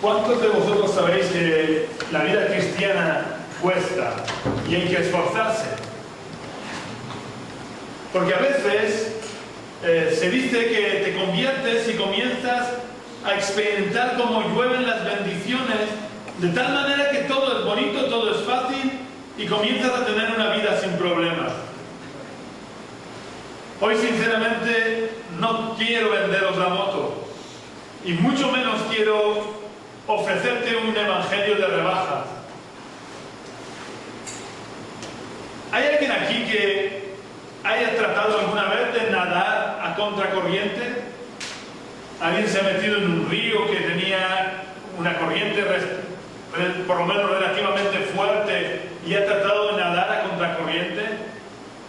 ¿Cuántos de vosotros sabéis que la vida cristiana cuesta y hay que esforzarse? Porque a veces se dice que te conviertes y comienzas a experimentar cómo llueven las bendiciones, de tal manera que todo es bonito, todo es fácil y comienzas a tener una vida sin problemas. Hoy sinceramente no quiero venderos la moto y mucho menos quiero ofrecerte un evangelio de rebajas. ¿Hay alguien aquí que haya tratado alguna vez de nadar a contracorriente? ¿Alguien se ha metido en un río que tenía una corriente por lo menos relativamente fuerte y ha tratado de nadar a contracorriente?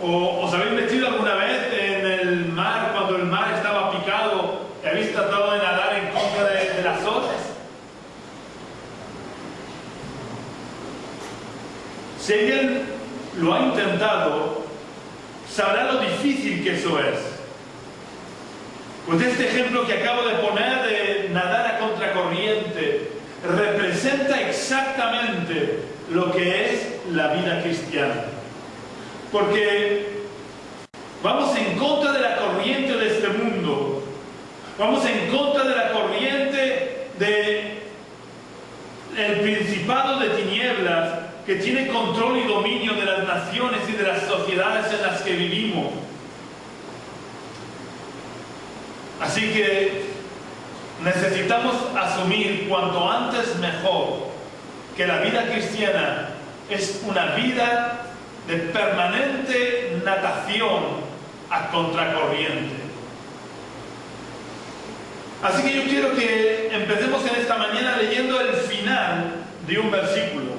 ¿O os habéis metido alguna vez en el mar cuando el mar estaba picado y habéis tratado de nadar en contra de las olas? Si alguien lo ha intentado, sabrá lo difícil que eso es. Pues este ejemplo que acabo de poner de nadar a contracorriente representa exactamente lo que es la vida cristiana. Porque vamos en contra de la corriente de este mundo, vamos en contra de la corriente del principado de tinieblas que tiene control y dominio de las naciones y de las sociedades en las que vivimos. Así que necesitamos asumir cuanto antes mejor que la vida cristiana es una vida de permanente natación a contracorriente. Así que yo quiero que empecemos en esta mañana leyendo el final de un versículo.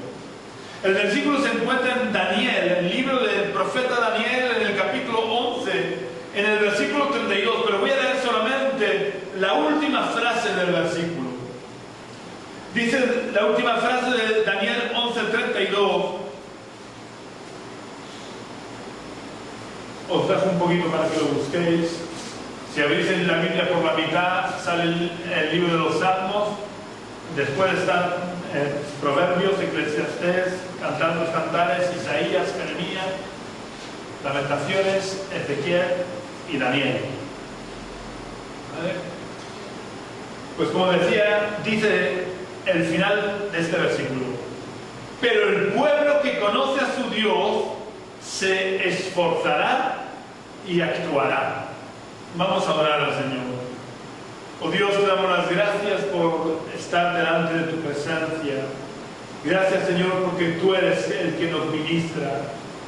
El versículo se encuentra en Daniel, el libro del profeta Daniel, en el capítulo 11, en el versículo 32, pero voy a leer solamente la última frase del versículo. Dice la última frase de Daniel 11:32. Os dejo un poquito para que lo busquéis. Si abrís en la Biblia por la mitad, sale el libro de los Salmos. Después están Proverbios, Eclesiastés, Cantares, Isaías, Jeremías, Lamentaciones, Ezequiel y Daniel. ¿Vale? Pues como decía, dice el final de este versículo: pero el pueblo que conoce a su Dios se esforzará y actuará. Vamos a orar al Señor. Oh Dios, te damos las gracias por estar delante de tu presencia. Gracias, Señor, porque tú eres el que nos ministra.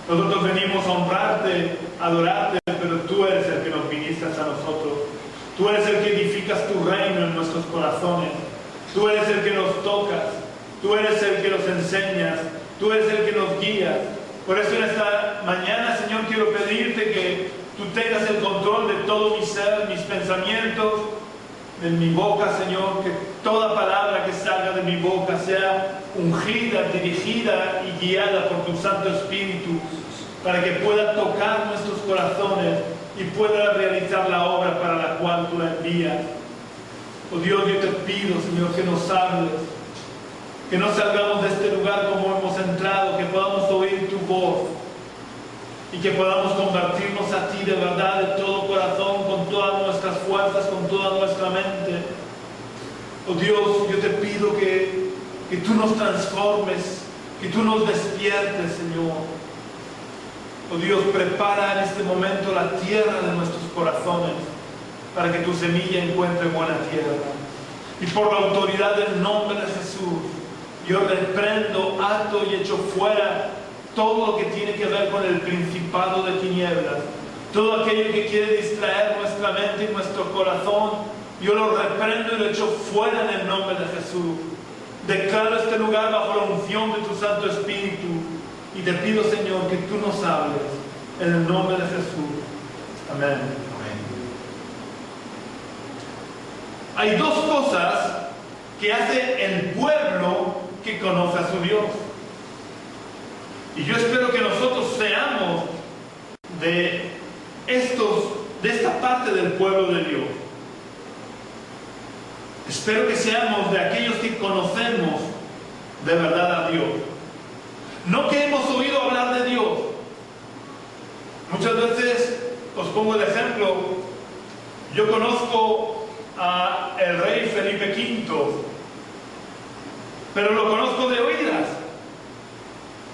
Nosotros venimos a honrarte, a adorarte, pero tú eres el que nos ministras a nosotros. Tú eres el que edificas tu reino en nuestros corazones. Tú eres el que nos tocas. Tú eres el que nos enseñas. Tú eres el que nos guías. Por eso en esta mañana, Señor, quiero pedirte que tú tengas el control de todo mi ser, mis pensamientos, de mi boca, Señor, que toda palabra que salga de mi boca sea ungida, dirigida y guiada por tu Santo Espíritu, para que pueda tocar nuestros corazones y pueda realizar la obra para la cual tú la envías. Oh Dios, yo te pido, Señor, que nos hables, que no salgamos de este lugar como hemos entrado, que podamos oír tu voz y que podamos convertirnos a ti de verdad, de todo corazón, con todas nuestras fuerzas, con toda nuestra mente. Oh Dios, yo te pido que tú nos transformes, que tú nos despiertes, Señor. Oh Dios, prepara en este momento la tierra de nuestros corazones para que tu semilla encuentre buena tierra. Y por la autoridad del nombre de Jesús, yo reprendo, ato y echo fuera todo lo que tiene que ver con el principado de tinieblas, todo aquello que quiere distraer nuestra mente y nuestro corazón. Yo lo reprendo y lo echo fuera en el nombre de Jesús. Declaro este lugar bajo la unción de tu Santo Espíritu y te pido, Señor, que tú nos hables en el nombre de Jesús. Amén. Hay dos cosas que hace el pueblo que conoce a su Dios. Y yo espero que nosotros seamos de esta parte del pueblo de Dios. Espero que seamos de aquellos que conocemos de verdad a Dios. No que hemos oído hablar de Dios. Muchas veces, os pongo el ejemplo, yo conozco al rey Felipe V, pero lo conozco de oídas.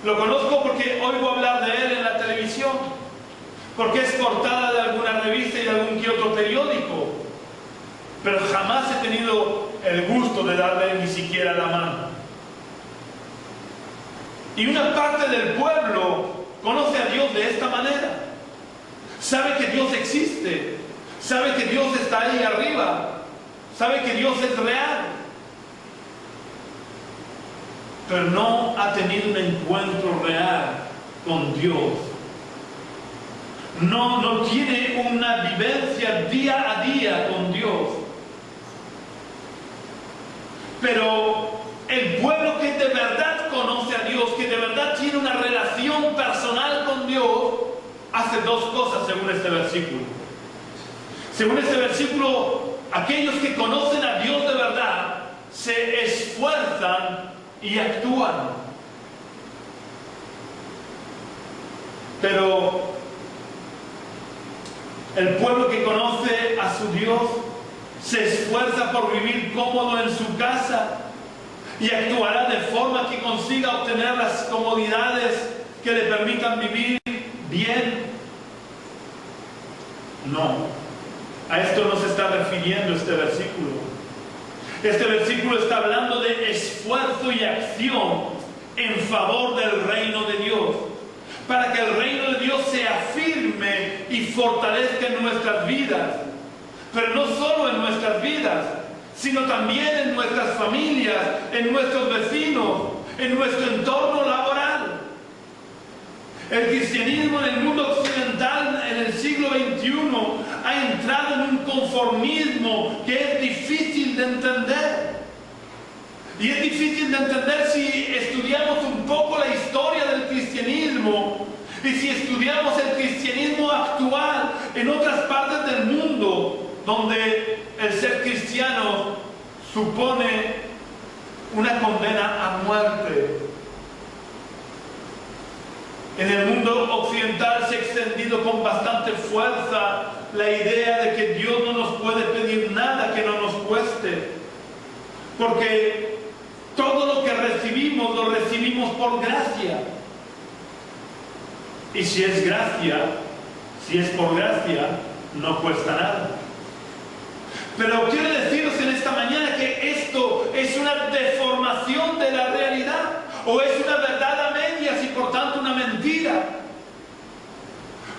Lo conozco porque oigo hablar de él en la televisión, porque es portada de alguna revista y de algún que otro periódico, pero jamás he tenido el gusto de darle ni siquiera la mano. Y una parte del pueblo conoce a Dios de esta manera. Sabe que Dios existe, sabe que Dios está ahí arriba, sabe que Dios es real, pero no ha tenido un encuentro real con Dios. No tiene una vivencia día a día con Dios. Pero el pueblo que de verdad conoce a Dios, que de verdad tiene una relación personal con Dios, hace dos cosas según este versículo. Según este versículo, aquellos que conocen a Dios de verdad se esfuerzan y actúan. Pero el pueblo que conoce a su Dios se esfuerza por vivir cómodo en su casa y actuará de forma que consiga obtener las comodidades que le permitan vivir bien. No, a esto no se está refiriendo este versículo. Este versículo está hablando de esfuerzo y acción en favor del reino de Dios, para que el reino de Dios se afirme y fortalezca en nuestras vidas, pero no solo en nuestras vidas, sino también en nuestras familias, en nuestros vecinos, en nuestro entorno laboral. El cristianismo en el mundo occidental en el siglo XXI ha entrado en un conformismo que es difícil de entender. Y es difícil de entender si estudiamos un poco la historia del cristianismo y si estudiamos el cristianismo actual en otras partes del mundo, donde el ser cristiano supone una condena a muerte. En el mundo occidental se ha extendido con bastante fuerza la idea de que Dios no nos puede pedir nada que no nos cueste, porque todo lo que recibimos lo recibimos por gracia. Y si es gracia, si es por gracia, no cuesta nada. Pero quiero deciros en esta mañana que esto es una deformación de la realidad, o es una verdad a medias y por tanto una mentira.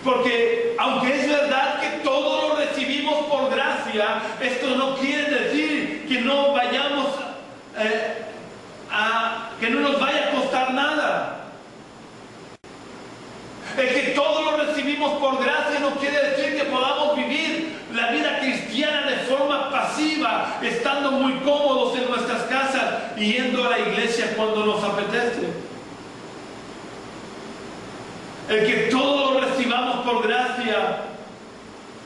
Porque aunque es verdad que todo lo recibimos por gracia, esto no quiere decir que no vayamos que no nos vaya a costar nada. El que todo lo recibimos por gracia no quiere decir que podamos vivir la vida cristiana de forma pasiva, estando muy cómodos en nuestras casas y yendo a la iglesia cuando nos apetece. El que todo lo recibamos por gracia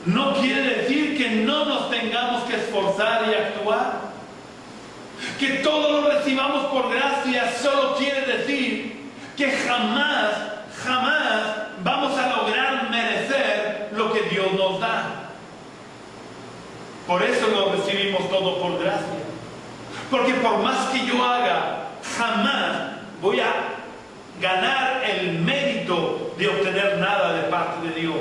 no quiere decir que no nos tengamos que esforzar y actuar. Que todo lo recibamos por gracia solo quiere decir que jamás vamos a lograr merecer lo que Dios nos da. Por eso lo recibimos todo por gracia. Porque por más que yo haga, jamás voy a ganar el mérito de obtener nada de parte de Dios.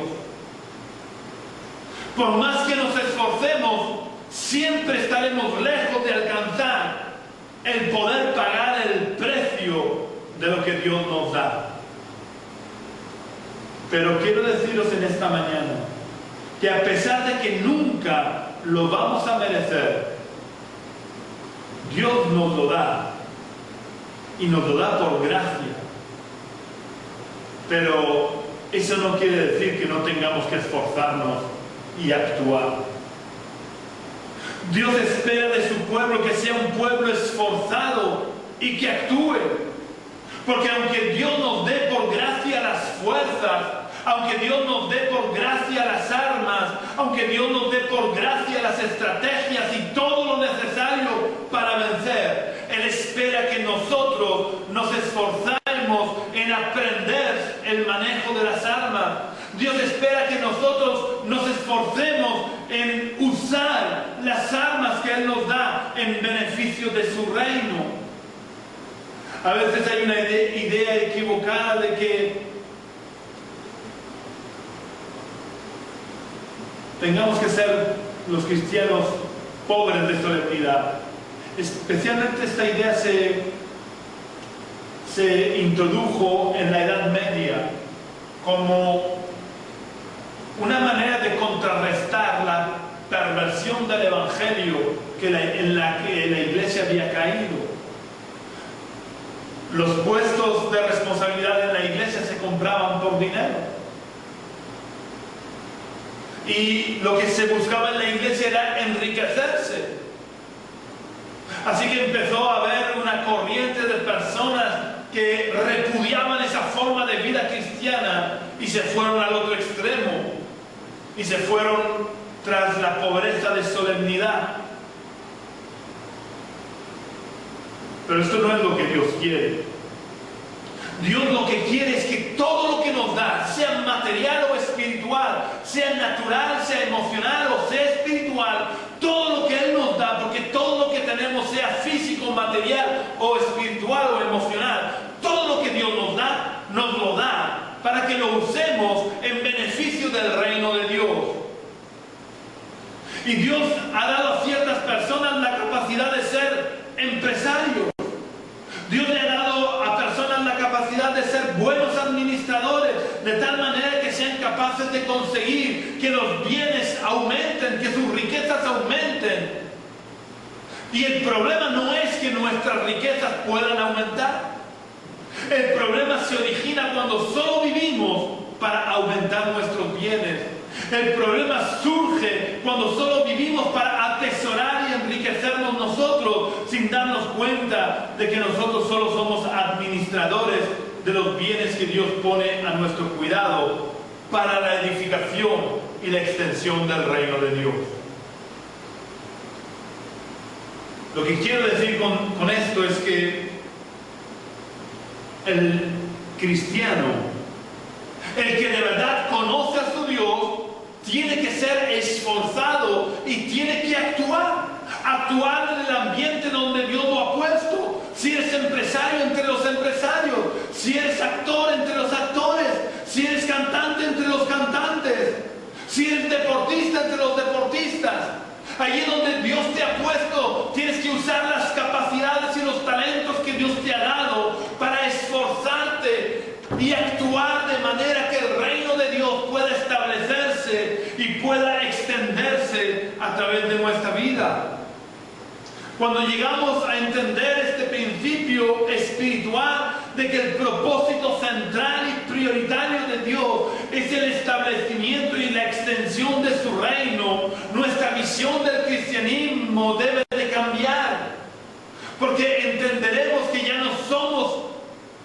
Por más que nos esforcemos, siempre estaremos lejos de alcanzar el poder pagar el precio de lo que Dios nos da. Pero quiero deciros en esta mañana que a pesar de que nunca lo vamos a merecer, Dios nos lo da, y nos lo da por gracia. Pero eso no quiere decir que no tengamos que esforzarnos y actuar. Dios espera de su pueblo que sea un pueblo esforzado y que actúe. Porque aunque Dios nos dé por gracia las fuerzas Aunque Dios nos dé por gracia las armas, aunque Dios nos dé por gracia las estrategias y todo lo necesario para vencer, Él espera que nosotros nos esforzemos en aprender el manejo de las armas. Dios espera que nosotros nos esforcemos en usar las armas que Él nos da en beneficio de su reino. A veces hay una idea equivocada de que tengamos que ser los cristianos pobres de solemnidad. Especialmente esta idea se introdujo en la Edad Media como una manera de contrarrestar la perversión del Evangelio en la que la Iglesia había caído. Los puestos de responsabilidad en la Iglesia se compraban por dinero. Y lo que se buscaba en la Iglesia era enriquecerse. Así que empezó a haber una corriente de personas que repudiaban esa forma de vida cristiana y se fueron al otro extremo. Y se fueron tras la pobreza de solemnidad. Pero esto no es lo que Dios quiere. Dios lo que quiere es que todo lo que nos da, sea material o espiritual, sea natural, sea emocional o sea espiritual, todo lo que Él nos da, porque todo lo que tenemos, sea físico, material o espiritual o emocional, todo lo que Dios nos lo da para que lo usemos en beneficio del reino de Dios. Y Dios ha dado a ciertas personas la capacidad de ser empresarios. Dios le ha dado a personas la capacidad de ser buenos administradores, de tal manera que sean capaces de conseguir que los bienes aumenten, que sus riquezas aumenten. Y el problema no es que nuestras riquezas puedan aumentar. El problema se origina cuando solo vivimos para aumentar nuestros bienes. El problema surge cuando solo vivimos para atesorar y enriquecernos nosotros sin darnos cuenta de que nosotros solo somos administradores de los bienes que Dios pone a nuestro cuidado para la edificación y la extensión del reino de Dios. Lo que quiero decir con esto es que el cristiano, el que de verdad conoce a su Dios, tiene que ser esforzado y tiene que actuar en el ambiente donde Dios lo ha puesto. Si eres empresario, entre los empresarios; si eres actor, entre los actores; si eres cantante, entre los cantantes; si eres deportista, entre los deportistas. Allí donde Dios te ha puesto, tienes que usar las capacidades y los talentos que Dios te ha dado para esforzarte y actuar de manera que el reino de Dios pueda establecerse y pueda extenderse a través de nuestra vida. Cuando llegamos a entender este principio espiritual de que el propósito central y prioritario de Dios es el establecimiento y la extensión de su reino, nuestra visión del cristianismo debe de cambiar. Porque entenderemos que ya no somos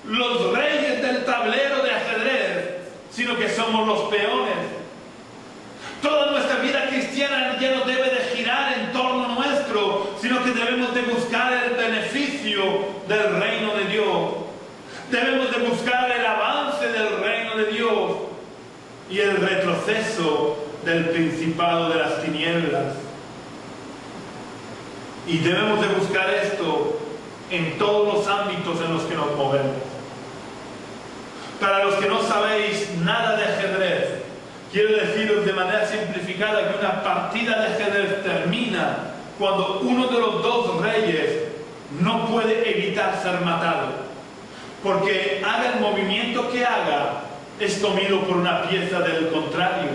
los reyes del tablero de ajedrez, sino que somos los peones. Toda nuestra vida cristiana ya no debe de girar en torno nuestro, sino que debemos de buscar el beneficio del reino de Dios. Debemos de buscar el avance del reino de Dios y el retroceso del principado de las tinieblas. Y debemos de buscar esto en todos los ámbitos en los que nos movemos. Para los que no sabéis nada de ajedrez, quiero deciros de manera simplificada que una partida de ajedrez termina cuando uno de los dos reyes no puede evitar ser matado. Porque haga el movimiento que haga, es comido por una pieza del contrario.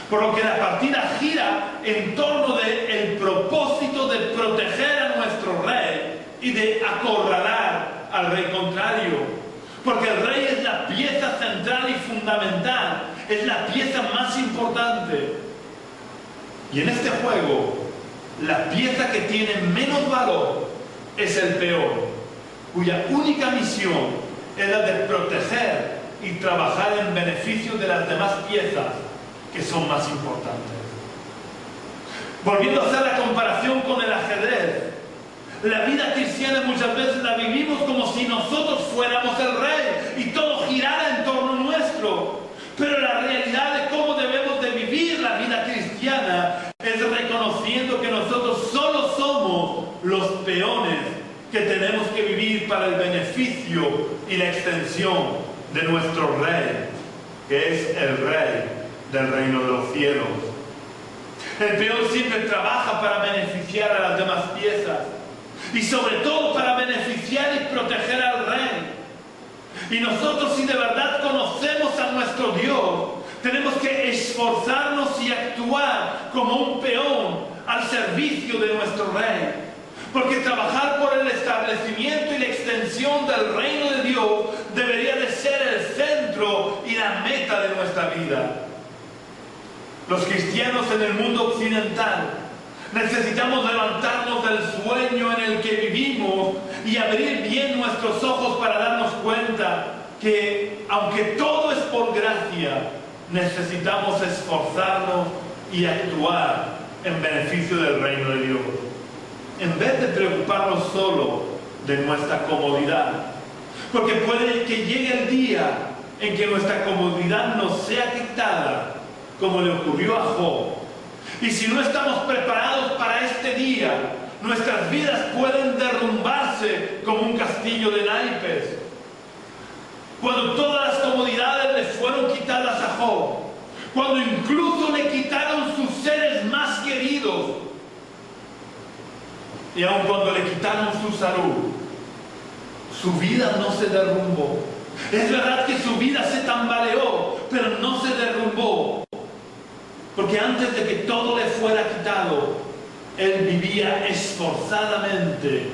Por lo que la partida gira en torno del propósito de proteger a nuestro rey y de acorralar al rey contrario. Porque el rey es la pieza central y fundamental, es la pieza más importante. Y en este juego, la pieza que tiene menos valor es el peón, cuya única misión es la de proteger y trabajar en beneficio de las demás piezas que son más importantes. Volviendo a hacer la comparación con el ajedrez, la vida cristiana muchas veces la vivimos como si nosotros fuéramos el rey y todo girara en torno nuestro. Pero la realidad de cómo debemos de vivir la vida cristiana es reconociendo que nosotros solo somos los peones que tenemos que vivir para el beneficio y la extensión de nuestro rey, que es el rey del reino de los cielos. El peón siempre trabaja para beneficiar a las demás piezas y sobre todo para beneficiar y proteger al rey. Y nosotros, si de verdad conocemos a nuestro Dios, tenemos que esforzarnos y actuar como un peón al servicio de nuestro rey. Porque trabajar por el establecimiento y la extensión del reino de Dios debería de ser el centro y la meta de nuestra vida. Los cristianos en el mundo occidental necesitamos levantarnos del sueño en el que vivimos y abrir bien nuestros ojos para darnos cuenta que, aunque todo es por gracia, necesitamos esforzarnos y actuar en beneficio del reino de Dios. En vez de preocuparnos solo de nuestra comodidad, porque puede que llegue el día en que nuestra comodidad nos sea quitada, como le ocurrió a Job. Y si no estamos preparados para este día, nuestras vidas pueden derrumbarse como un castillo de naipes. Cuando todas las comodidades le fueron quitadas a Job, cuando incluso le quitaron sus seres más queridos, y aun cuando le quitaron su salud, su vida no se derrumbó. Es verdad que su vida se tambaleó, pero no se derrumbó. Porque antes de que todo le fuera quitado, él vivía esforzadamente.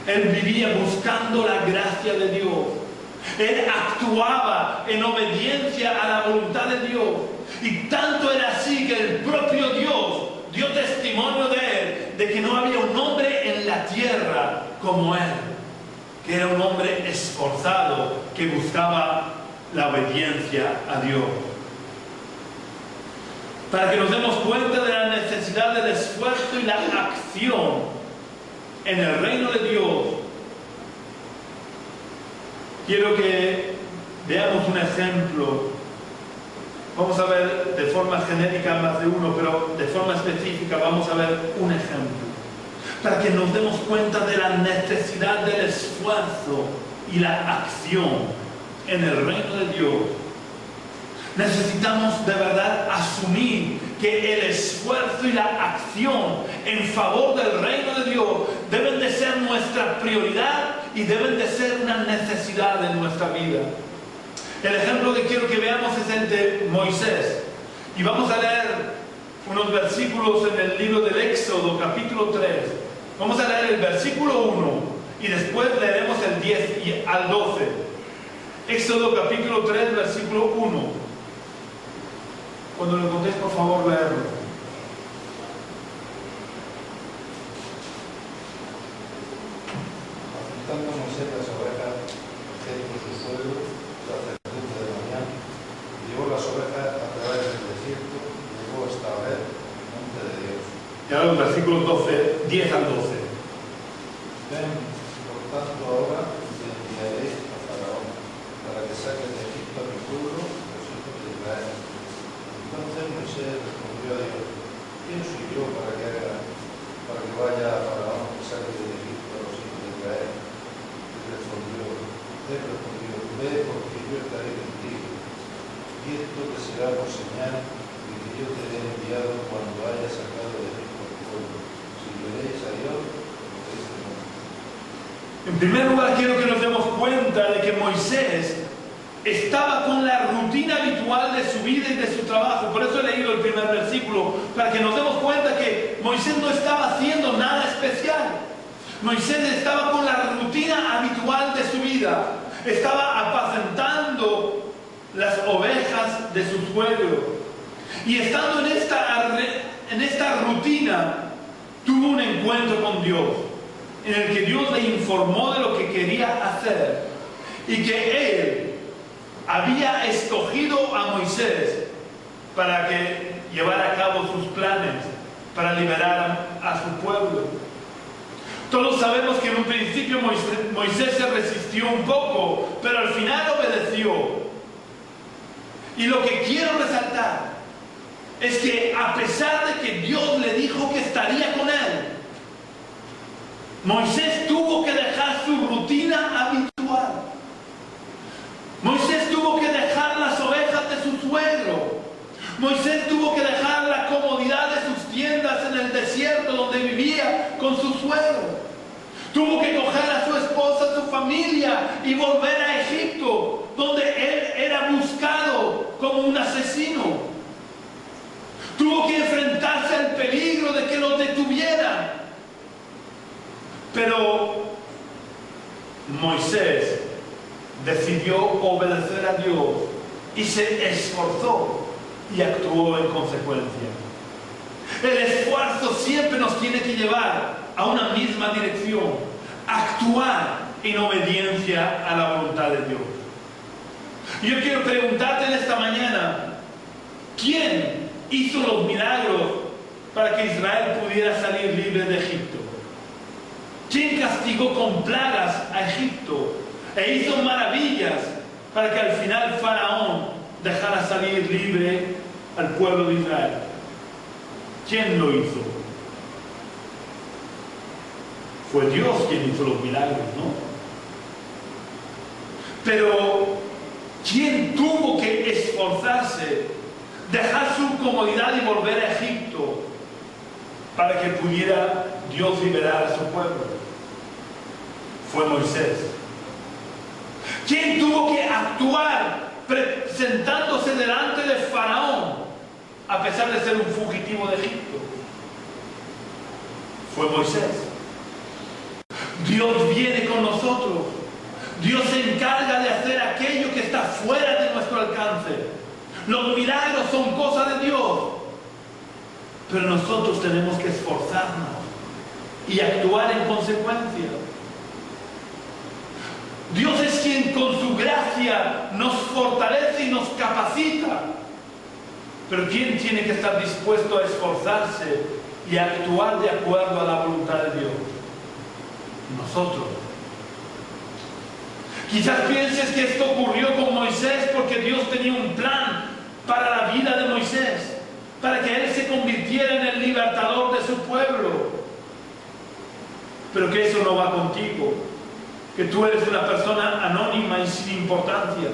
Él vivía buscando la gracia de Dios. Él actuaba en obediencia a la voluntad de Dios. Y tanto era así que el propio Dios dio testimonio de él, de que no había un hombre en la tierra como él, que era un hombre esforzado, que buscaba la obediencia a Dios. Para que nos demos cuenta de la necesidad del esfuerzo y la acción en el reino de Dios, quiero que veamos un ejemplo. Vamos a ver de forma genérica más de uno, pero de forma específica vamos a ver un ejemplo. Para que nos demos cuenta de la necesidad del esfuerzo y la acción en el reino de Dios. Necesitamos de verdad asumir que el esfuerzo y la acción en favor del reino de Dios deben de ser nuestra prioridad y deben de ser una necesidad en nuestra vida. El ejemplo que quiero que veamos es el de Moisés. Y vamos a leer unos versículos en el libro del Éxodo, capítulo 3. Vamos a leer el versículo 1 y después leeremos el 10 al 12. Éxodo, capítulo 3, versículo 1. Cuando lo encontréis, por favor, leerlo. Apuntando Moisés las ovejas, Jetro su suegro, sacerdote de Madián, llevó las ovejas a través del desierto y llegó hasta Horeb, monte de Dios. Y ahora los versículos 10 al 12. Ven, por tanto, ahora te enviaré a Faraón, para que saques de Egipto a mi pueblo, los hijos de Israel. Entonces Moisés respondió a Dios: ¿quién soy yo para que vaya a Faraón y saque de Egipto a los hijos de Israel? Y respondió: ve, porque yo estaré contigo, y esto te será por señal de que yo te he enviado cuando haya sacado de Egipto a tu pueblo. Si veréis a Dios, veréis a Dios. En primer lugar, quiero que nos demos cuenta de que Moisés estaba con la rutina habitual de su vida y de su trabajo. Por eso he leído el primer versículo, para que nos demos cuenta que Moisés no estaba haciendo nada especial. Moisés estaba con la rutina habitual de su vida. Estaba apacentando las ovejas de su suegro. Y estando en esta rutina, tuvo un encuentro con Dios, en el que Dios le informó de lo que quería hacer y que él había escogido a Moisés para que llevara a cabo sus planes, para liberar a su pueblo. Todos sabemos que en un principio Moisés se resistió un poco, pero al final obedeció. Y lo que quiero resaltar es que a pesar de que Dios le dijo que estaría con él, Moisés tuvo que dejar su rutina habitual. Moisés tuvo que dejar las ovejas de su suegro. Moisés tuvo que dejar la comodidad de sus tiendas en el desierto donde vivía con su suegro. Tuvo que coger a su esposa, a su familia y volver a Egipto, donde él era buscado como un asesino. Tuvo que enfrentarse al peligro de que lo detuvieran. Pero Moisés decidió obedecer a Dios y se esforzó y actuó en consecuencia. El esfuerzo siempre nos tiene que llevar a una misma dirección: actuar en obediencia a la voluntad de Dios. Yo quiero preguntarte en esta mañana, ¿quién hizo los milagros para que Israel pudiera salir libre de Egipto? ¿Quién castigó con plagas a Egipto e hizo maravillas para que al final Faraón dejara salir libre al pueblo de Israel? ¿Quién lo hizo? Fue Dios quien hizo los milagros, ¿no? Pero ¿quién tuvo que esforzarse, dejar su comodidad y volver a Egipto para que pudiera Dios liberar a su pueblo? Fue Moisés. ¿Quién tuvo que actuar presentándose delante de Faraón a pesar de ser un fugitivo de Egipto? Fue Moisés. Dios viene con nosotros. Dios se encarga de hacer aquello que está fuera de nuestro alcance. Los milagros son cosa de Dios, pero nosotros tenemos que esforzarnos y actuar en consecuencia. Dios es quien con su gracia nos fortalece y nos capacita, pero ¿quién tiene que estar dispuesto a esforzarse y a actuar de acuerdo a la voluntad de Dios? Nosotros. Quizás pienses que esto ocurrió con Moisés porque Dios tenía un plan para la vida de Moisés, para que él se convirtiera en el libertador de su pueblo, pero que eso no va contigo, que tú eres una persona anónima y sin importancia.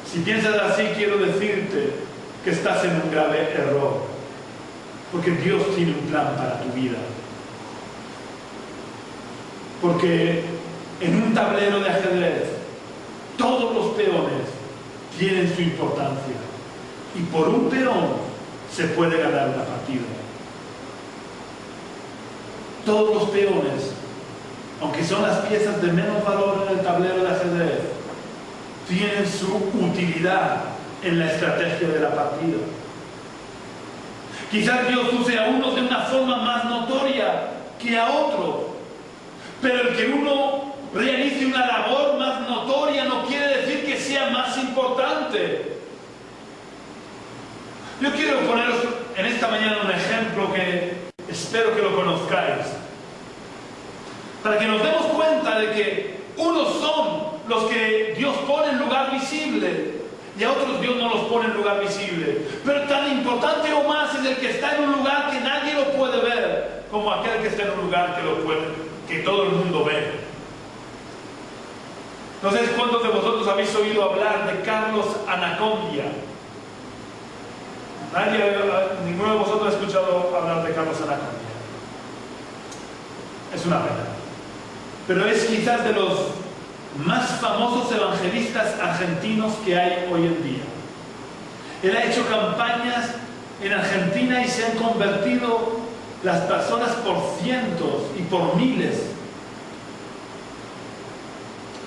Si piensas así, quiero decirte que estás en un grave error, porque Dios tiene un plan para tu vida. Porque en un tablero de ajedrez todos los peones tienen su importancia y por un peón se puede ganar una partida. Todos los peones, aunque son las piezas de menos valor en el tablero de ajedrez, tienen su utilidad en la estrategia de la partida. Quizás Dios use a unos de una forma más notoria que a otros, pero el que uno realice una labor más notoria no quiere decir que sea más importante. Yo quiero poneros en esta mañana un ejemplo que espero que lo conozcáis, para que nos demos cuenta de que unos son los que Dios pone en lugar visible y a otros Dios no los pone en lugar visible. Pero tan importante o más es el que está en un lugar que nadie lo puede ver, como aquel que está en un lugar que todo el mundo ve. No sé cuántos de vosotros habéis oído hablar de Carlos Anacondia. Ninguno de vosotros ha escuchado hablar de Carlos Anacondia. Es una pena. Pero es quizás de los más famosos evangelistas argentinos que hay hoy en día. Él ha hecho campañas en Argentina y se han convertido las personas por cientos y por miles.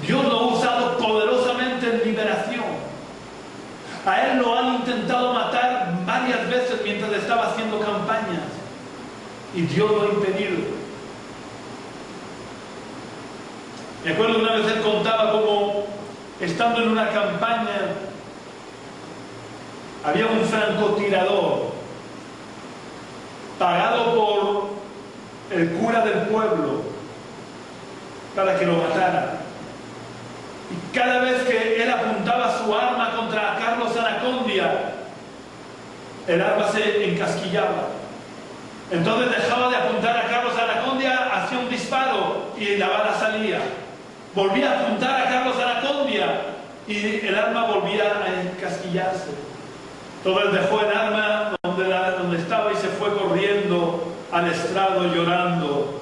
Dios lo ha usado poderosamente en liberación. A él lo han intentado matar varias veces mientras estaba haciendo campañas y Dios lo ha impedido. Me acuerdo que una vez él contaba cómo estando en una campaña, había un francotirador pagado por el cura del pueblo para que lo matara. Y cada vez que él apuntaba su arma contra Carlos Anacondia, el arma se encasquillaba. Entonces dejaba de apuntar a Carlos Anacondia, hacía un disparo y la bala salía. Volvía a apuntar a Carlos Anacondia y el arma volvía a encasquillarse. Entonces dejó el arma donde estaba y se fue corriendo al estrado llorando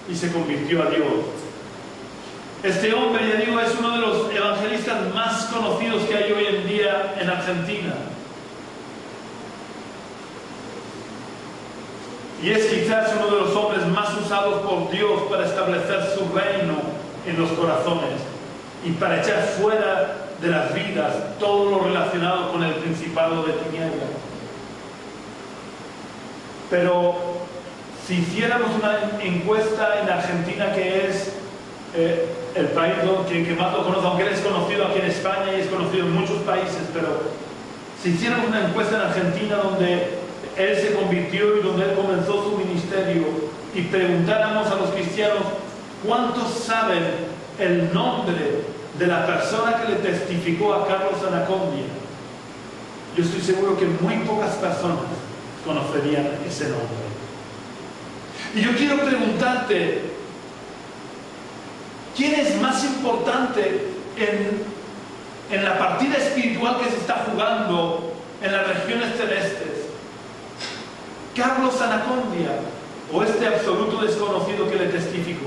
y se convirtió a Dios. Este hombre, ya digo, es uno de los evangelistas más conocidos que hay hoy en día en Argentina. Y es quizás uno de los hombres más usados por Dios para establecer su reino en los corazones y para echar fuera de las vidas todo lo relacionado con el principado de tinieblas. Pero si hiciéramos una encuesta en Argentina, que es el país que más lo conoce, aunque él es conocido aquí en España y es conocido en muchos países, pero si hiciéramos una encuesta en Argentina donde él se convirtió y donde él comenzó su ministerio y preguntáramos a los cristianos cuántos saben el nombre de la persona que le testificó a Carlos Anacondia, yo estoy seguro que muy pocas personas conocerían ese nombre. Y yo quiero preguntarte, ¿quién es más importante en la partida espiritual que se está jugando en las regiones celestes? ¿Carlos Anacondia o este absoluto desconocido que le testificó?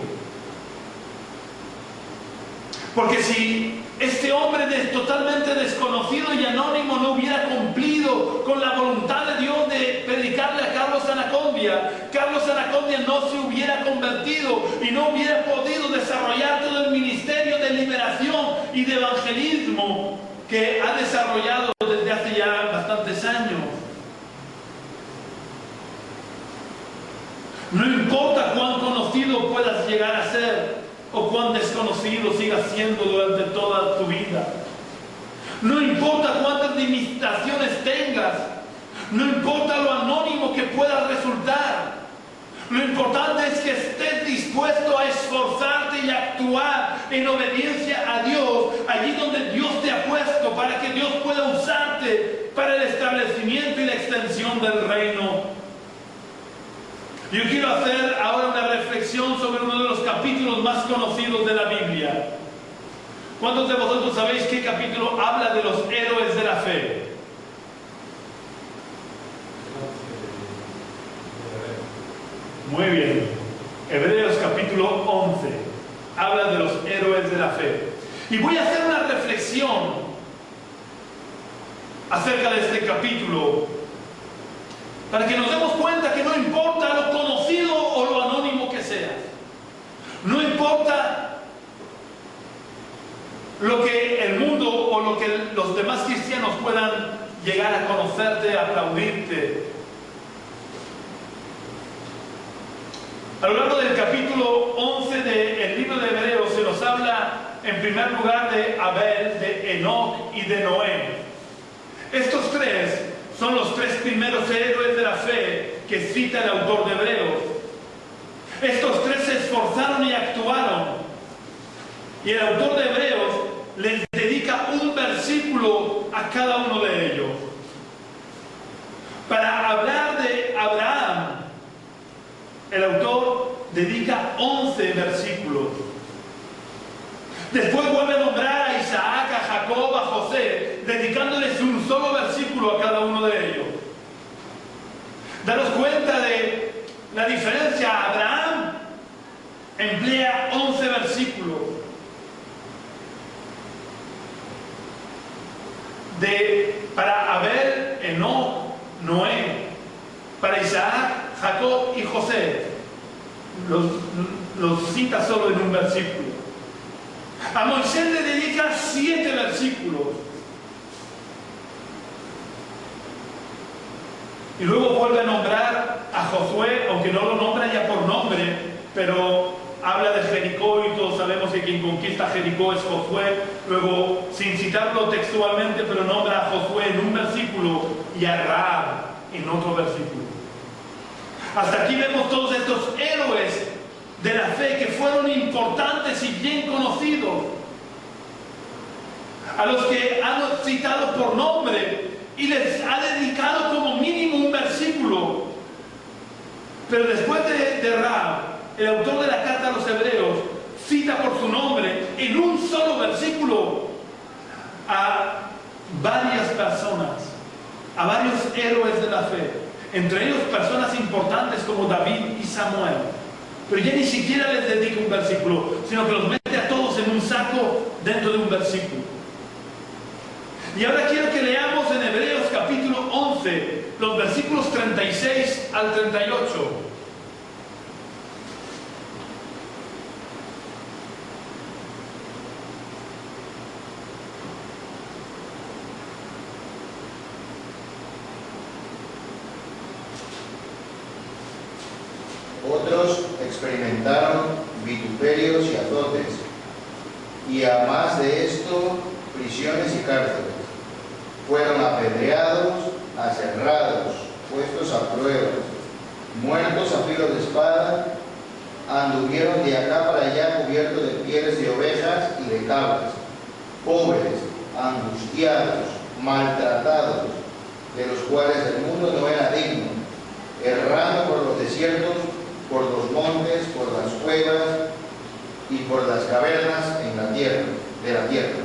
Porque si este hombre totalmente desconocido y anónimo no hubiera cumplido con la voluntad de Dios de predicarle a Carlos Anacondia, Carlos Anacondia no se hubiera convertido y no hubiera podido desarrollar todo el ministerio de liberación y de evangelismo que ha desarrollado desde hace ya bastantes años. No importa cuán conocido puedas llegar a ser o cuán desconocido sigas siendo durante toda tu vida. No importa cuántas limitaciones tengas. No importa lo anónimo que puedas resultar. Lo importante es que estés dispuesto a esforzarte y actuar en obediencia a Dios, allí donde Dios te ha puesto, para que Dios pueda usarte para el establecimiento y la extensión del reino. Yo quiero hacer ahora una reflexión sobre uno de los capítulos más conocidos de la Biblia. ¿Cuántos de vosotros sabéis qué capítulo habla de los héroes de la fe? Muy bien. Hebreos capítulo 11 habla de los héroes de la fe. Y voy a hacer una reflexión acerca de este capítulo, para que nos demos cuenta que no importa lo conocido o lo anónimo que seas, no importa lo que el mundo o lo que los demás cristianos puedan llegar a conocerte, a aplaudirte. A lo largo del capítulo 11 del libro de Hebreos se nos habla en primer lugar de Abel, de Enoc y de Noé. Estos tres son los tres primeros héroes de la fe que cita el autor de Hebreos. Estos tres se esforzaron y actuaron. Y el autor de Hebreos les dedica un versículo a cada uno de ellos. Para hablar de Abraham, el autor dedica 11 versículos. Después vuelve a nombrar a Isaac, a Jacob, a José, dedicándoles un solo versículo a cada uno de ellos. Daros cuenta de la diferencia. Abraham emplea 11 versículos. Para Abel, Enoc, Noé. Para Isaac, Jacob y José. Los cita solo en un versículo. A Moisés le dedica 7 versículos. Y luego vuelve a nombrar a Josué, aunque no lo nombra ya por nombre, pero habla de Jericó y todos sabemos que quien conquista Jericó es Josué. Luego, sin citarlo textualmente, pero nombra a Josué en un versículo y a Rahab en otro versículo. Hasta aquí vemos todos estos héroes de la fe que fueron importantes y bien conocidos, a los que han citado por nombre y les ha dedicado como mínimo un versículo. Pero después de Rahab, el autor de la carta a los Hebreos cita por su nombre en un solo versículo a varias personas, a varios héroes de la fe, entre ellos personas importantes como David y Samuel. Pero ya ni siquiera les dedica un versículo, sino que los mete a todos en un saco dentro de un versículo. Y ahora quiero que leamos en Hebreos capítulo 11, los versículos 36 al 38. Otros experimentaron vituperios y azotes, y a más de esto, prisiones y cárceles. Fueron apedreados, aserrados, puestos a prueba, muertos a filo de espada, anduvieron de acá para allá cubiertos de pieles de ovejas y de cabras, pobres, angustiados, maltratados, de los cuales el mundo no era digno, errando por los desiertos, por los montes, por las cuevas y por las cavernas en la tierra, de la tierra.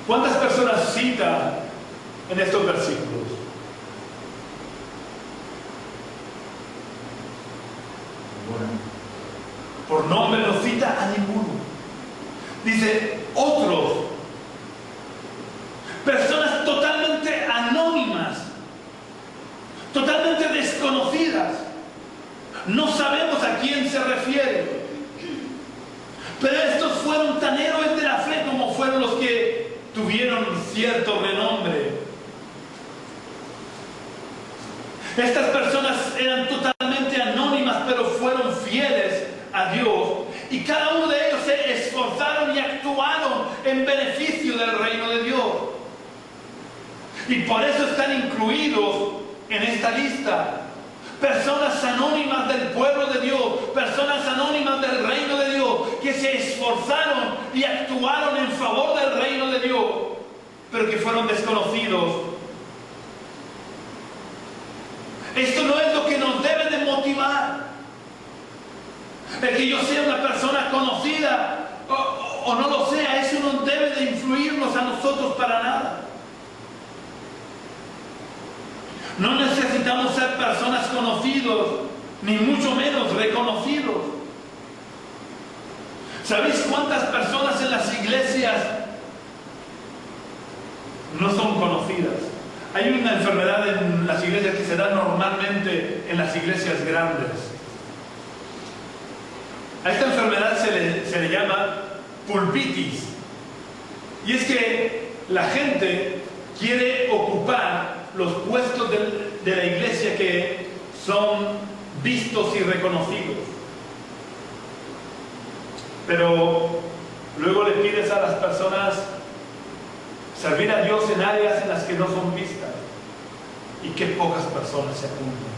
¿Cuántas personas cita en estos versículos? Bueno, Por nombre no cita a ninguno. Dice otros, personas totalmente anónimas, totalmente desconocidas. No sabemos a quién se refiere. Pero estos fueron tan héroes de la fe como fueron los que tuvieron cierto renombre. Estas personas eran totalmente anónimas, pero fueron fieles a Dios. Y cada uno de ellos se esforzaron y actuaron en beneficio del reino de Dios. Y por eso están incluidos en esta lista. Personas anónimas del pueblo de Dios, personas anónimas del reino de Dios, que se esforzaron y actuaron en favor del reino de Dios, pero que fueron desconocidos. Esto no es lo que nos debe de motivar. El que yo sea una persona conocida o no lo sea, eso no debe de influirnos a nosotros para nada. No necesitamos ser personas conocidos, ni mucho menos reconocidos. ¿Sabéis cuántas personas en las iglesias no son conocidas? Hay una enfermedad en las iglesias que se da normalmente en las iglesias grandes. A esta enfermedad se le llama pulpitis. Y es que la gente quiere ocupar los puestos de la iglesia que son vistos y reconocidos. Pero luego le pides a las personas servir a Dios en áreas en las que no son vistas. Y qué pocas personas se apuntan.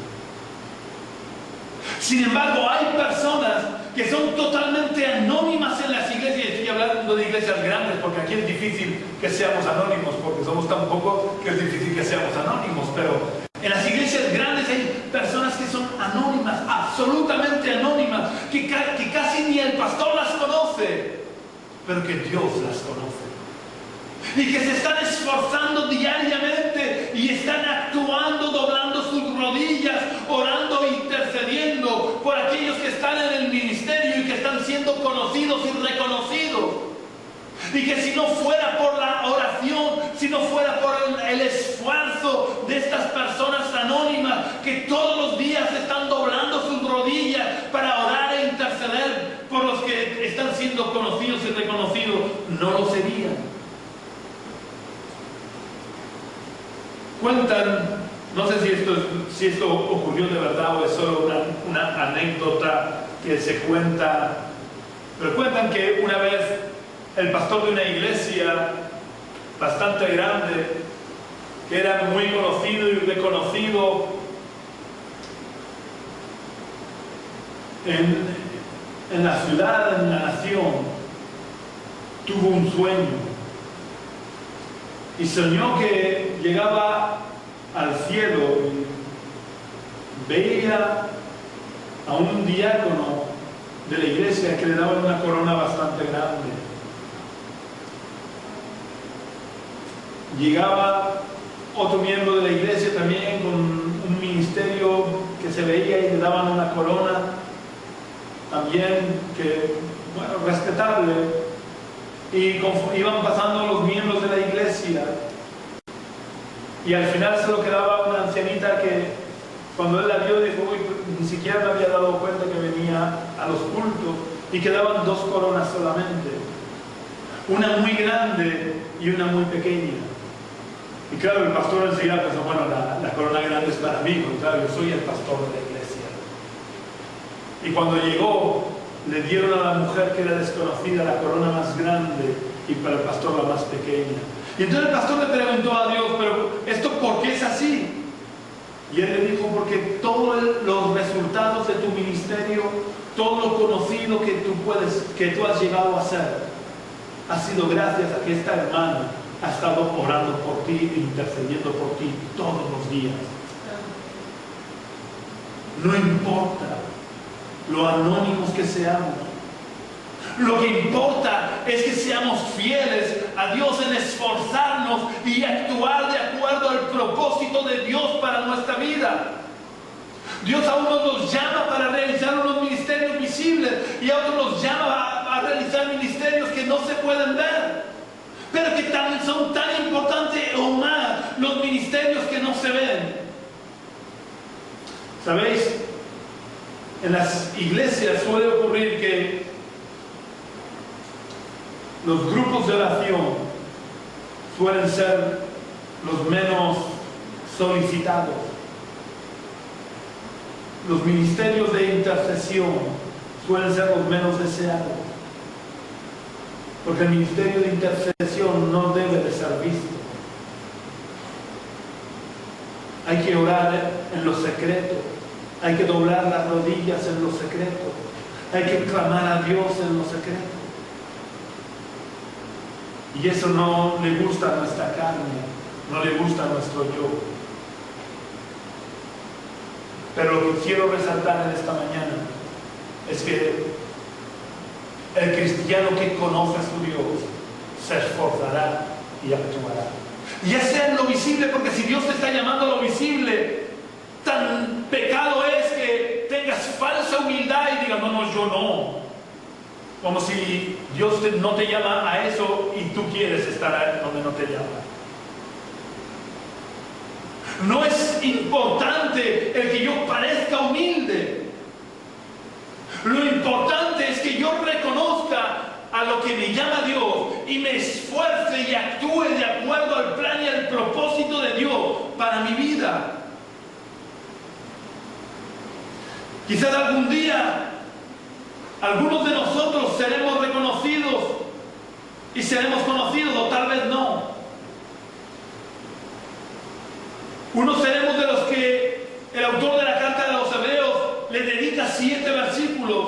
Sin embargo, hay personas que son totalmente anónimas en las iglesias. Estoy hablando de iglesias grandes porque aquí es difícil que seamos anónimos, porque somos tan pocos que es difícil que seamos anónimos. Pero en las iglesias grandes hay personas que son anónimas, absolutamente anónimas, que casi ni el pastor las conoce, pero que Dios las conoce. Y que se están esforzando diariamente y están actuando, doblando sus rodillas, orando, intercediendo por aquellos que están en el ministerio y que están siendo conocidos y reconocidos. Y que si no fuera por la oración, si no fuera por el esfuerzo de estas personas anónimas que todos los días están doblando sus rodillas para orar e interceder por los que están siendo conocidos y reconocidos, no lo serían. Cuentan, no sé si esto ocurrió de verdad o es solo una anécdota, anécdota que se cuenta, pero cuentan que una vez el pastor de una iglesia bastante grande, que era muy conocido y reconocido en la ciudad, en la nación, tuvo un sueño y soñó que llegaba al cielo y veía a un diácono de la iglesia que le daba una corona bastante grande. Llegaba otro miembro de la iglesia también con un ministerio que se veía y le daban una corona también que, bueno, respetable. Y iban pasando los miembros de la iglesia y al final solo quedaba una ancianita que cuando él la vio dijo, uy, ni siquiera me había dado cuenta que venía a los cultos, y quedaban dos coronas solamente, una muy grande y una muy pequeña. Y claro, el pastor enseguida pensó, bueno, la corona grande es para mí, porque claro, yo soy el pastor de la iglesia. Y cuando llegó, le dieron a la mujer que era desconocida la corona más grande y para el pastor la más pequeña. Y entonces el pastor le preguntó a Dios, pero ¿esto por qué es así? Y él le dijo, porque todos los resultados de tu ministerio, todo lo conocido que tú has llegado a hacer, ha sido gracias a que esta hermana ha estado orando por ti e intercediendo por ti todos los días. No importa lo anónimos que seamos. Lo que importa es que seamos fieles a Dios en esforzarnos y actuar de acuerdo al propósito de Dios para nuestra vida. Dios a unos los llama para realizar unos ministerios visibles y a otros los llama a realizar ministerios que no se pueden ver, pero que también son tan importantes o más los ministerios que no se ven. ¿Sabéis? En las iglesias suele ocurrir que los grupos de oración suelen ser los menos solicitados. Los ministerios de intercesión suelen ser los menos deseados. Porque el ministerio de intercesión no debe de ser visto. Hay que orar en lo secreto. Hay que doblar las rodillas en lo secreto. Hay que clamar a Dios en lo secreto. Y eso no le gusta a nuestra carne, no le gusta a nuestro yo. Pero lo que quiero resaltar en esta mañana es que el cristiano que conoce a su Dios se esforzará y actuará. Ya sea en lo visible, porque si Dios te está llamando a lo visible, tan pecado es que tengas falsa humildad y digas, no, yo no. Como si Dios no te llama a eso y tú quieres estar ahí donde no te llama. No es importante el que yo parezca humilde. Lo importante es que yo reconozca a lo que me llama Dios y me esfuerce y actúe de acuerdo al plan y al propósito de Dios para mi vida. Quizás algún día algunos de nosotros seremos reconocidos y seremos conocidos, o tal vez no. Unos seremos de los que el autor de la carta de los Hebreos le dedica 7 versículos,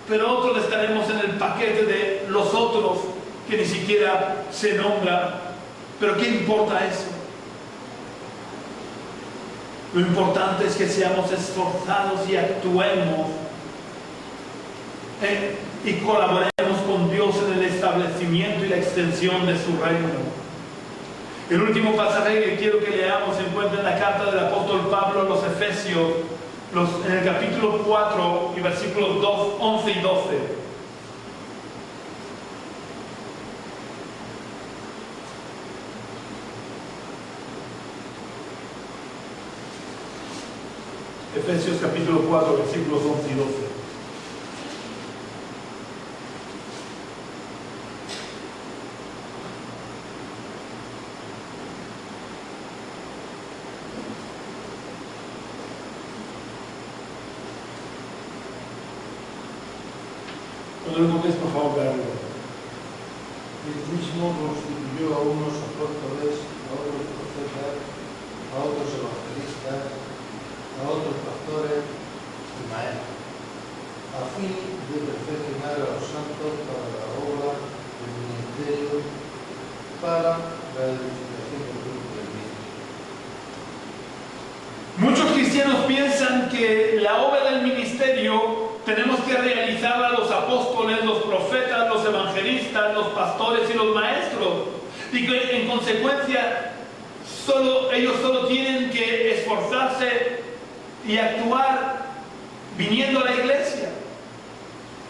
pero otros estaremos en el paquete de los otros que ni siquiera se nombra. Pero ¿qué importa eso? Lo importante es que seamos esforzados y actuemos y colaboremos con Dios en el establecimiento y la extensión de su reino. El último pasaje que quiero que leamos se encuentra en la carta del apóstol Pablo a los Efesios, en el capítulo 4 y versículos 11 y 12. Efesios capítulo 4, versículos 11 y 12. Cuando lo contéis, por favor, veanlo. Él mismo constituyó a unos apóstoles, a otros profetas, a otros evangelistas, a otros pastores y maestros, a fin de perfeccionar a los santos para la obra del ministerio, para la edificación del cuerpo de Cristo. Muchos cristianos piensan que la obra del ministerio tenemos que realizarla los apóstoles, los profetas, los evangelistas, los pastores y los maestros. Y que en consecuencia ellos solo tienen que esforzarse y actuar viniendo a la iglesia.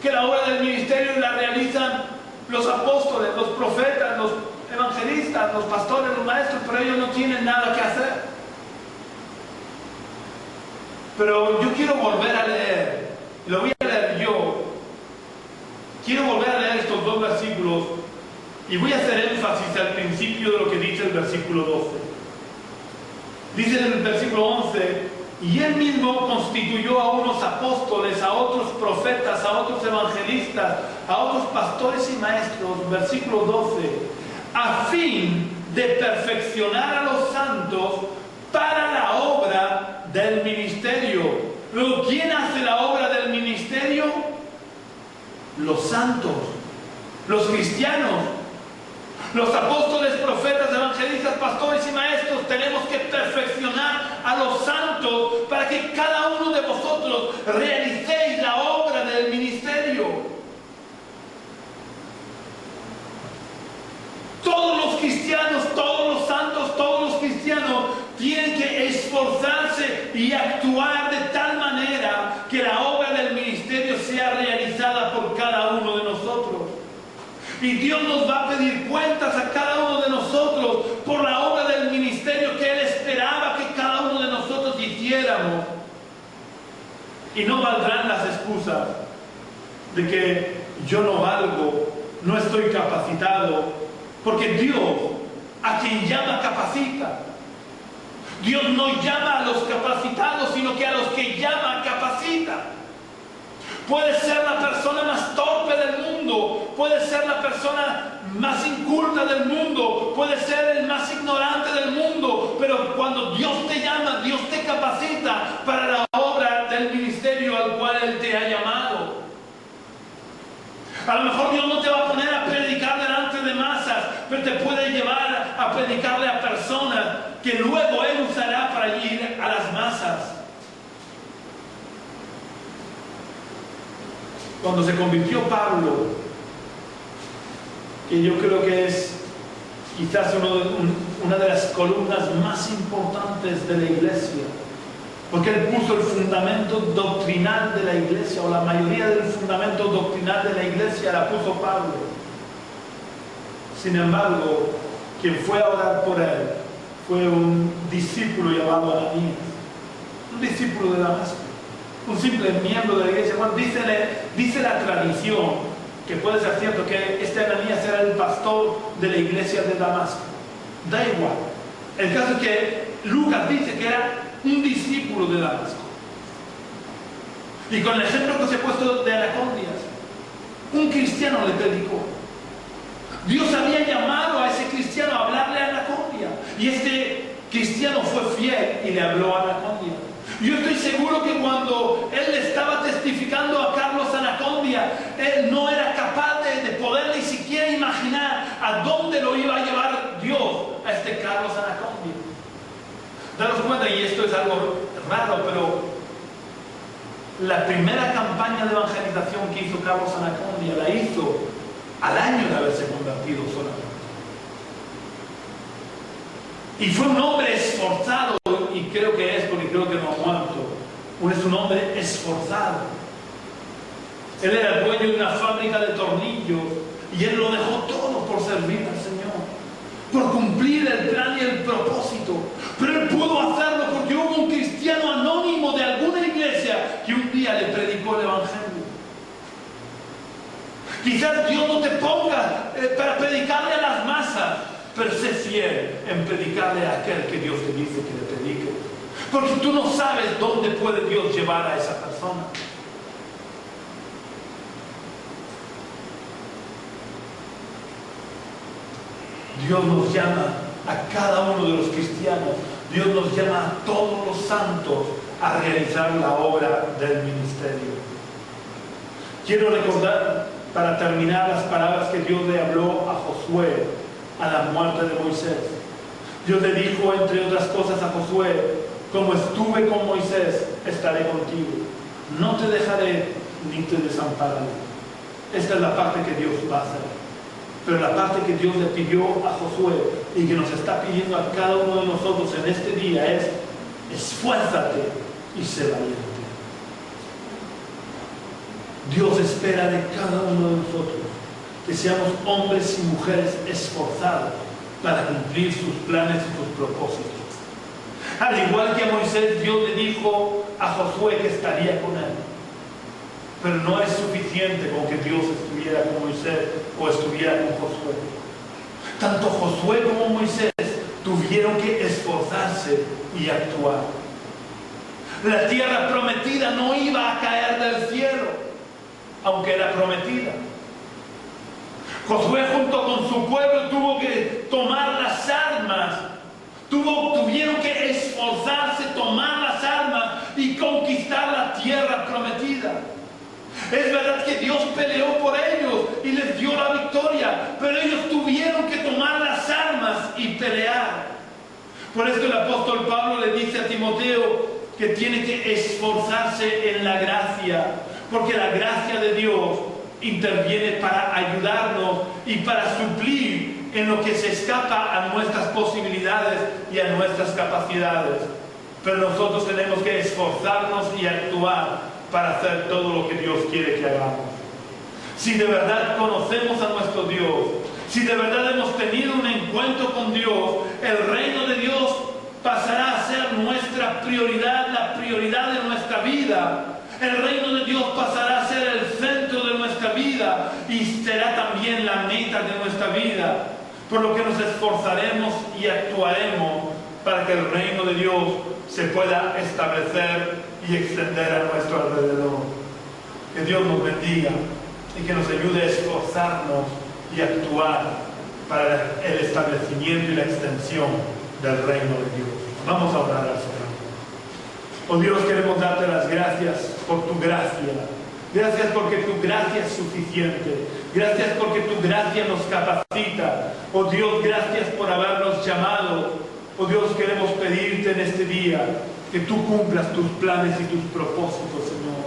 Que la obra del ministerio la realizan los apóstoles, los profetas, los evangelistas, los pastores, los maestros, pero ellos no tienen nada que hacer. Pero yo quiero volver a leer, lo voy a leer yo. Quiero volver a leer estos dos versículos y voy a hacer énfasis al principio de lo que dice el versículo 12. Dice en el versículo 11: y él mismo constituyó a unos apóstoles, a otros profetas, a otros evangelistas, a otros pastores y maestros, versículo 12, a fin de perfeccionar a los santos para la obra del ministerio. Luego, ¿quién hace la obra del ministerio? Los santos, los cristianos. Los apóstoles, profetas, evangelistas, pastores y maestros tenemos que perfeccionar a los santos para que cada uno de vosotros realicéis la obra del ministerio. Todos los cristianos, todos los santos, todos los cristianos tienen que esforzarse y actuar de tal manera que la obra del ministerio sea realizada por cada uno de nosotros. Y Dios nos va a pedir cuentas a cada uno de nosotros por la obra del ministerio que Él esperaba que cada uno de nosotros hiciéramos. Y no valdrán las excusas de que yo no valgo, no estoy capacitado, porque Dios, a quien llama, capacita. Dios no llama a los capacitados, sino que a los que llama, capacita. Puede ser la persona más torpe del mundo, puede ser la persona más inculta del mundo, puede ser el más ignorante del mundo, pero cuando Dios te llama, Dios te capacita para la obra del ministerio al cual Él te ha llamado. A lo mejor Dios no te va a poner a predicar delante de masas, pero te puede llevar a predicarle a personas que luego Él usará para ir a las masas. Cuando se convirtió Pablo, que yo creo que es quizás una de las columnas más importantes de la iglesia, porque él puso el fundamento doctrinal de la iglesia, o la mayoría del fundamento doctrinal de la iglesia la puso Pablo. Sin embargo, quien fue a orar por él fue un discípulo llamado Ananías, un discípulo de Damasco, un simple miembro de la iglesia. Bueno, dice la tradición, que puede ser cierto, que este Ananías era el pastor de la iglesia de Damasco. Da igual. El caso es que Lucas dice que era un discípulo de Damasco. Y con el ejemplo que os he puesto de Anacondias, un cristiano le predicó. Dios había llamado a ese cristiano a hablarle a Anacondia, y este cristiano fue fiel y le habló a Anacondia. Yo estoy seguro que cuando él le estaba testificando a Carlos Anacondia, él no era capaz de poder ni siquiera imaginar a dónde lo iba a llevar Dios a este Carlos Anacondia. Daros cuenta, y esto es algo raro, pero la primera campaña de evangelización que hizo Carlos Anacondia la hizo al año de haberse convertido solamente. Y fue un hombre esforzado, y creo que es porque creo que no ha muerto. Es un hombre esforzado. Él era el dueño de una fábrica de tornillos y él lo dejó todo por servir al Señor, por cumplir el plan y el propósito. Pero él pudo hacerlo porque hubo un cristiano anónimo de alguna iglesia que un día le predicó el Evangelio. Quizás Dios no te ponga para predicarle a las masas, pero sé fiel en predicarle a aquel que Dios te dice que le predique. Porque tú no sabes dónde puede Dios llevar a esa persona. Dios nos llama a cada uno de los cristianos, Dios nos llama a todos los santos a realizar la obra del ministerio. Quiero recordar, para terminar, las palabras que Dios le habló a Josué a la muerte de Moisés. Dios le dijo, entre otras cosas, a Josué: como estuve con Moisés, estaré contigo. No te dejaré ni te desampararé. Esta es la parte que Dios va a hacer. Pero la parte que Dios le pidió a Josué y que nos está pidiendo a cada uno de nosotros en este día es: esfuérzate y sé valiente. Dios espera de cada uno de nosotros que seamos hombres y mujeres esforzados para cumplir sus planes y sus propósitos. Al igual que a Moisés, Dios le dijo a Josué que estaría con él. Pero no es suficiente con que Dios estuviera con Moisés o estuviera con Josué. Tanto Josué como Moisés tuvieron que esforzarse y actuar. La tierra prometida no iba a caer del cielo, aunque era prometida. Josué junto con su pueblo tuvo que tomar las armas, tuvieron que esforzarse, tomar las armas y conquistar la tierra prometida. Es verdad que Dios peleó por ellos y les dio la victoria, pero ellos tuvieron que tomar las armas y pelear. Por esto el apóstol Pablo le dice a Timoteo que tiene que esforzarse en la gracia, porque la gracia de Dios interviene para ayudarnos y para suplir en lo que se escapa a nuestras posibilidades y a nuestras capacidades. Pero nosotros tenemos que esforzarnos y actuar para hacer todo lo que Dios quiere que hagamos. Si de verdad conocemos a nuestro Dios, si de verdad hemos tenido un encuentro con Dios, el reino de Dios pasará a ser nuestra prioridad, la prioridad de nuestra vida. El reino de Dios pasará a ser el centro de nuestra vida y será también la meta de nuestra vida, por lo que nos esforzaremos y actuaremos para que el reino de Dios se pueda establecer y extender a nuestro alrededor. Que Dios nos bendiga y que nos ayude a esforzarnos y actuar para el establecimiento y la extensión del reino de Dios. Vamos a orar al Señor. Oh Dios, queremos darte las gracias por tu gracia. Gracias porque tu gracia es suficiente. Gracias porque tu gracia nos capacita. Oh Dios, gracias por habernos llamado. Oh Dios, queremos pedirte en este día que tú cumplas tus planes y tus propósitos, Señor.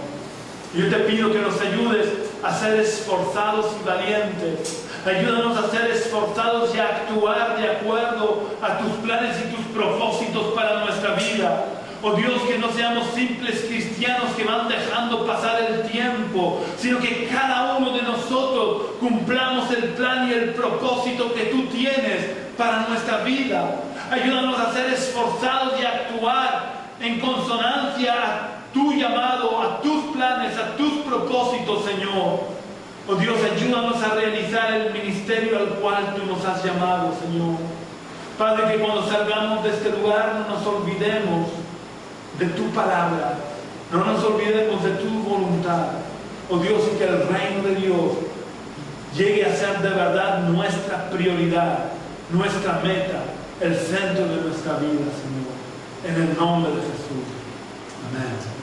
Yo te pido que nos ayudes a ser esforzados y valientes. Ayúdanos a ser esforzados y a actuar de acuerdo a tus planes y tus propósitos para nuestra vida. Oh Dios, que no seamos simples cristianos que van dejando pasar el tiempo, sino que cada uno de nosotros cumplamos el plan y el propósito que tú tienes para nuestra vida. Ayúdanos a ser esforzados y a actuar en consonancia a tu llamado, a tus planes, a tus propósitos, Señor. Oh Dios, ayúdanos a realizar el ministerio al cual tú nos has llamado, Señor. Padre, que cuando salgamos de este lugar no nos olvidemos de tu palabra, no nos olvidemos de tu voluntad. Oh Dios, y que el reino de Dios llegue a ser de verdad nuestra prioridad, nuestra meta, el centro de nuestra vida, Señor. En el nombre de Jesús. Amén.